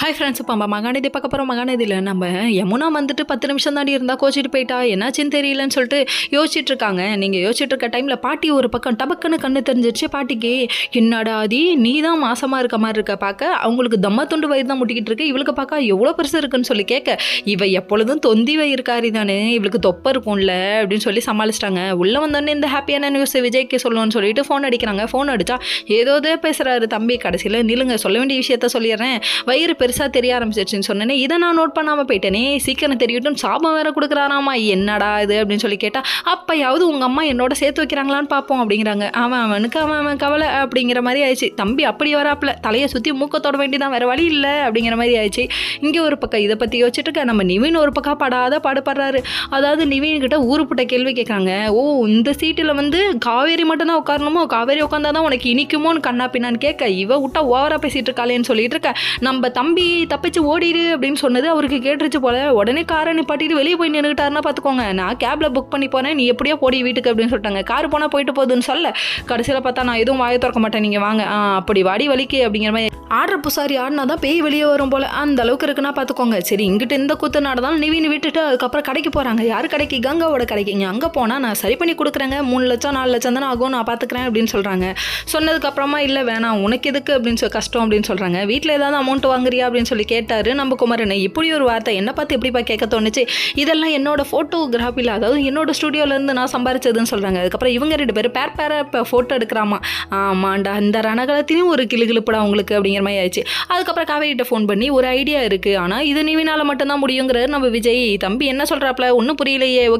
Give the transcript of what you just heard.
Hi friends, இப்போ நம்ம மகாநதி பார்க்க போகிறோம். மகாநதியில் நம்ம யமுனா வந்துட்டு 10 நிமிஷம் தாண்டி இருந்தால் கோச்சிட்டு போயிட்டா, என்னாச்சுன்னு தெரியலன்னு சொல்லிட்டு யோசிச்சுட்டு இருக்காங்க. நீங்கள் யோசிச்சுட்டு இருக்க டைமில் பாட்டி ஒரு பக்கம் டபக்குன்னு கண்ணு தெரிஞ்சிருச்சு பாட்டிக்கு. என்னடா ஆதி, நீ தான் மாசமாக இருக்க மாதிரி இருக்க பார்க்க, அவங்களுக்கு தம்ம துண்டு வயிறு தான் முட்டிக்கிட்டு இருக்கு, இவளுக்கு பார்க்க எவ்வளோ பெருசு இருக்குன்னு சொல்லி கேட்க, இவ எப்பொழுதும் தொந்தி வயிருக்காரி தானே, இவளுக்கு தொப்பை இருக்கும்ல அப்படின்னு சொல்லி சமாளிச்சிட்டாங்க. உள்ளே வந்தோடனே இந்த ஹாப்பியான நியூஸ் விஜய்க்கு சொல்லணும்னு சொல்லிட்டு ஃபோன் அடிக்கிறாங்க. ஃபோன் அடித்தா ஏதோதே பேசுகிறாரு தம்பி. கடைசியில் நிலுங்க, சொல்ல வேண்டிய விஷயத்த சொல்லிடுறேன். வயிறு பெருசாக தெரிய ஆரம்பிச்சிருச்சுன்னு சொன்னேனே, இதை நான் நோட் பண்ணாமல் போயிட்டேனே, சீக்கிரம் தெரியட்டும், சாபம் வேற கொடுக்குறாராமா. என்னடா இது அப்படின்னு சொல்லி கேட்டால், அப்பயாவது உங்கள் அம்மா என்னோட சேர்த்து வைக்கிறாங்களான்னு பார்ப்போம் அப்படிங்கிறாங்க. அவன் கவலை அப்படிங்கிற மாதிரி ஆயிடுச்சு. தம்பி அப்படி வராப்புல தலையை சுற்றி மூக்கத்தோட வேண்டிதான், வேறு வழி இல்லை அப்படிங்கிற மாதிரி ஆயிடுச்சு. இங்கே ஒரு பக்கம் இதை பற்றி யோசிச்சுட்டு இருக்க நம்ம நிவின் ஒரு பக்கம் படாத பாடுபடுறாரு. அதாவது நிவின்கிட்ட ஊருப்பட்ட கேள்வி கேட்குறாங்க. ஓ, இந்த சீட்டில் வந்து காவேரி மட்டும்தான் உட்காரணுமோ, காவேரி உட்காந்தாதான் உனக்கு இனிக்குமோன்னு கண்ணா பின்னான்னு கேட்க, இவ விட்டா ஓவரா பேசிட்டு இருக்காளேன்னு சொல்லிட்டு இருக்க. நம்ம தம்பி தப்பிச்சு ஓடிடு அப்படின்னு சொன்னது அவருக்கு கேட்டுருச்சு போல. உடனே காரை நிப்பாட்டிட்டு வெளியே போய் நின்றுட்டாருன்னா பார்த்துக்கோங்க, நான் கேப்ல புக் பண்ணி போனேன், நீ எப்படியோ போடி வீட்டுக்கு அப்படின்னு சொல்லிட்டாங்க. கார் போனால் போயிட்டு போகுதுன்னு சொல்ல, கடைசியில் பார்த்தா நான் எதுவும் வாயை திறக்க மாட்டேன், நீங்கள் வாங்க, அப்படி வாடி வலிக்கு அப்படிங்கிற மாதிரி ஆடுற புசாரி ஆடினா தான் பேய் வெளியே வரும் போல, அந்த அளவுக்கு இருக்குன்னா பார்த்துக்கோங்க. சரி, இங்கிட்ட இந்த கூத்து நடந்தாலும் நிவின்னு விட்டுட்டு அதுக்கப்புறம் கடைக்கு போகிறாங்க. யார் கடைக்கு? கங்காவோட கடைக்கு. இங்கே அங்கே போனால் நான் சரி பண்ணி கொடுக்குறேங்க, 3 லட்சம் 4 லட்சம் தானே ஆகும், நான் பார்த்துக்கிறேன் அப்படின்னு சொல்கிறாங்க. சொன்னதுக்கப்புறமா இல்லை வேணாம், உனக்கு எதுக்கு அப்படின்னு சொல்லி கஷ்டம் அப்படின்னு சொல்கிறாங்க. வீட்டில் ஏதாவது அமௌண்ட் வாங்குறியா அப்படின்னு சொல்லி கேட்டார் நம்ம குமரன். இப்படி ஒரு வார்த்தை என்ன பார்த்து எப்படிப்பா கேட்க தோணுச்சு? இதெல்லாம் என்னோட ஃபோட்டோகிராஃபியில், அதாவது என்னோட ஸ்டுடியோலேருந்து நான் சம்பாரிச்சதுன்னு சொல்கிறாங்க. அதுக்கப்புறம் இவங்க 2 பேர் பேர இப்போ ஃபோட்டோ எடுக்கிறாமா. ஆமாண்டா, இந்த ரணகலத்திலையும் ஒரு கிளுகிழுப்படா உங்களுக்கு அப்படிங்கிற மாதிரி ஆயிடுச்சு. அதுக்கப்புறம் காவேரிகிட்ட ஃபோன் பண்ணி ஒரு ஐடியா இருக்குது, ஆனால் இது நிவினால் மட்டும்தான் முடியுங்கிறாரு நம்ம விஜய். தம்பி என்ன சொல்கிறாப்புல ஒன்றும் புரியலையே. ஓகே